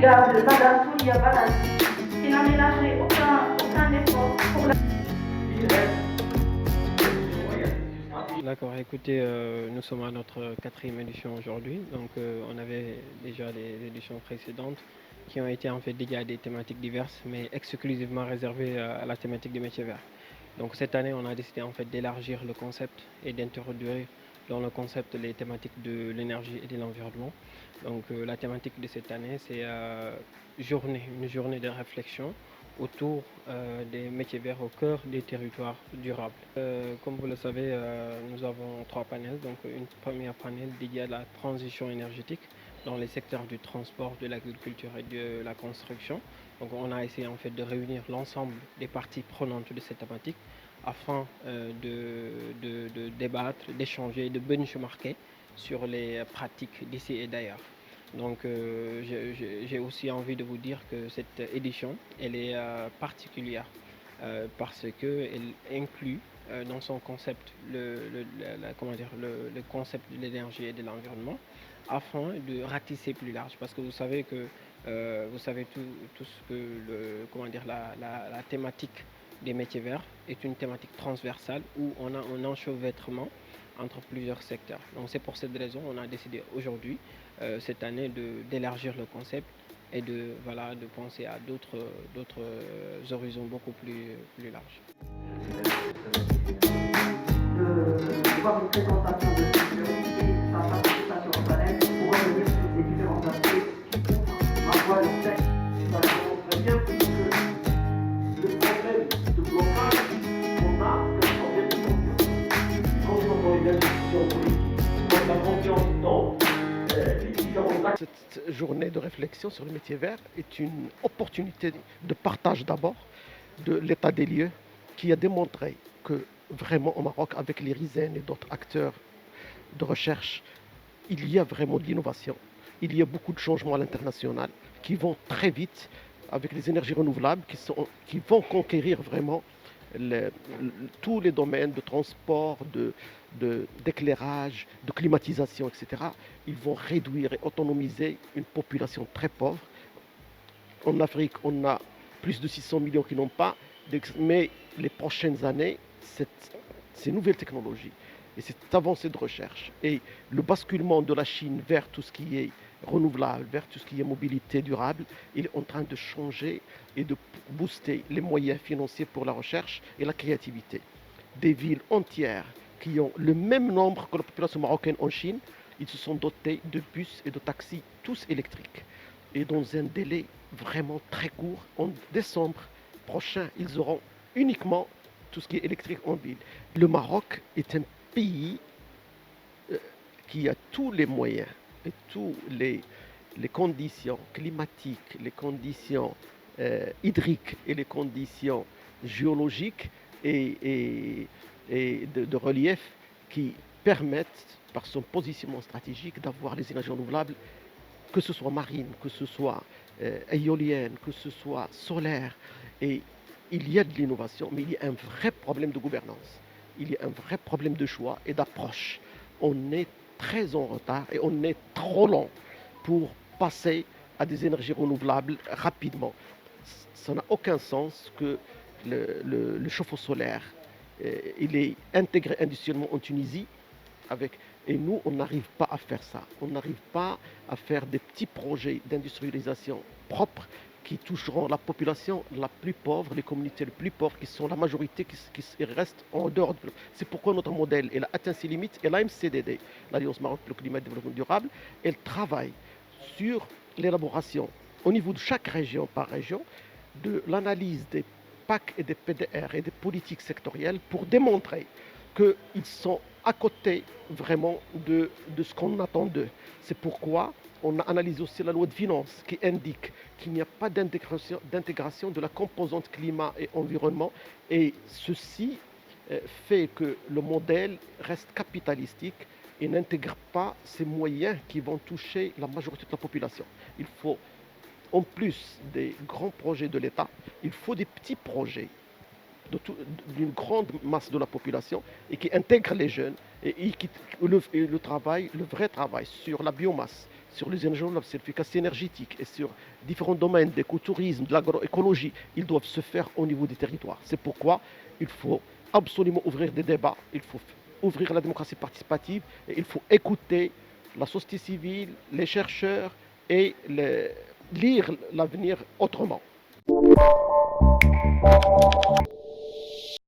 l'infatigable Madame Toulia Balassi, qui n'a ménagé aucun effort pour la... D'accord, écoutez, nous sommes à notre quatrième édition aujourd'hui. Donc, on avait déjà les éditions précédentes qui ont été en fait dédiées à des thématiques diverses, mais exclusivement réservées à la thématique des métiers verts. Donc, cette année, on a décidé en fait d'élargir le concept et d'introduire dans le concept les thématiques de l'énergie et de l'environnement. Donc, la thématique de cette année, c'est une journée de réflexion autour des métiers verts au cœur des territoires durables. Comme vous le savez, nous avons trois panels. Donc, une première panel dédiée à la transition énergétique dans les secteurs du transport, de l'agriculture et de la construction. Donc, on a essayé en fait de réunir l'ensemble des parties prenantes de cette thématique afin de débattre, d'échanger et de benchmarker sur les pratiques d'ici et d'ailleurs. Donc j'ai aussi envie de vous dire que cette édition, elle est particulière parce qu'elle inclut dans son concept le concept de l'énergie et de l'environnement afin de ratisser plus large. Parce que vous savez que vous savez tout ce que la thématique des métiers verts est une thématique transversale où on a un enchevêtrement entre plusieurs secteurs. Donc c'est pour cette raison qu'on a décidé aujourd'hui, cette année, d'élargir le concept et de penser à d'autres horizons beaucoup plus larges. De voir une présentation de sécurité et sa participation au panel pour revenir sur les différents aspects qui couvrent ma voix le texte. Ça démontre bien que le problème de blocage qu'on a, c'est un problème de confiance. Confiance dans les institutions politiques, dans la confiance dans les différents actes. Cette journée de réflexion sur le métier vert est une opportunité de partage d'abord de l'état des lieux qui a démontré que vraiment au Maroc, avec les RISEN et d'autres acteurs de recherche, il y a vraiment de l'innovation. Il y a beaucoup de changements à l'international qui vont très vite avec les énergies renouvelables qui vont conquérir vraiment tous les domaines de transport, d'éclairage, de climatisation, etc. Ils vont réduire et autonomiser une population très pauvre. En Afrique, on a plus de 600 millions qui n'ont pas, mais les prochaines années, ces nouvelles technologies et cette avancée de recherche et le basculement de la Chine vers tout ce qui est renouvelable, vers tout ce qui est mobilité durable, il est en train de changer et de booster les moyens financiers pour la recherche et la créativité. Des villes entières qui ont le même nombre que la population marocaine en Chine, ils se sont dotés de bus et de taxis, tous électriques. Et dans un délai vraiment très court, en décembre prochain, ils auront uniquement tout ce qui est électrique en ville. Le Maroc est un pays qui a tous les moyens et toutes les conditions climatiques, les conditions hydriques et les conditions géologiques et de relief qui permettent, par son positionnement stratégique, d'avoir les énergies renouvelables, que ce soit marine, que ce soit éolienne, que ce soit solaire. Et il y a de l'innovation, mais il y a un vrai problème de gouvernance. Il y a un vrai problème de choix et d'approche. On est très en retard et on est trop lent pour passer à des énergies renouvelables rapidement. Ça n'a aucun sens que le chauffe-eau solaire, il est intégré industriellement en Tunisie, et nous, on n'arrive pas à faire ça. On n'arrive pas à faire des petits projets d'industrialisation propres qui toucheront la population la plus pauvre, les communautés les plus pauvres, qui sont la majorité qui restent en dehors. C'est pourquoi notre modèle a atteint ses limites. Et l'AMCDD, l'Alliance Maroc pour le climat et le développement durable, elle travaille sur l'élaboration, au niveau de chaque région par région, de l'analyse des PAC et des PDR et des politiques sectorielles pour démontrer qu'ils sont à côté vraiment de ce qu'on attend d'eux. C'est pourquoi on a analysé aussi la loi de finances qui indique qu'il n'y a pas d'intégration de la composante climat et environnement. Et ceci fait que le modèle reste capitalistique et n'intègre pas ces moyens qui vont toucher la majorité de la population. Il faut, en plus des grands projets de l'État, il faut des petits projets d'une grande masse de la population et qui intègre les jeunes et le vrai travail sur la biomasse, sur les énergies renouvelables, sur l'efficacité énergétique et sur différents domaines d'écotourisme, de l'agroécologie, ils doivent se faire au niveau des territoires. C'est pourquoi il faut absolument ouvrir des débats, il faut ouvrir la démocratie participative et il faut écouter la société civile, les chercheurs et lire l'avenir autrement.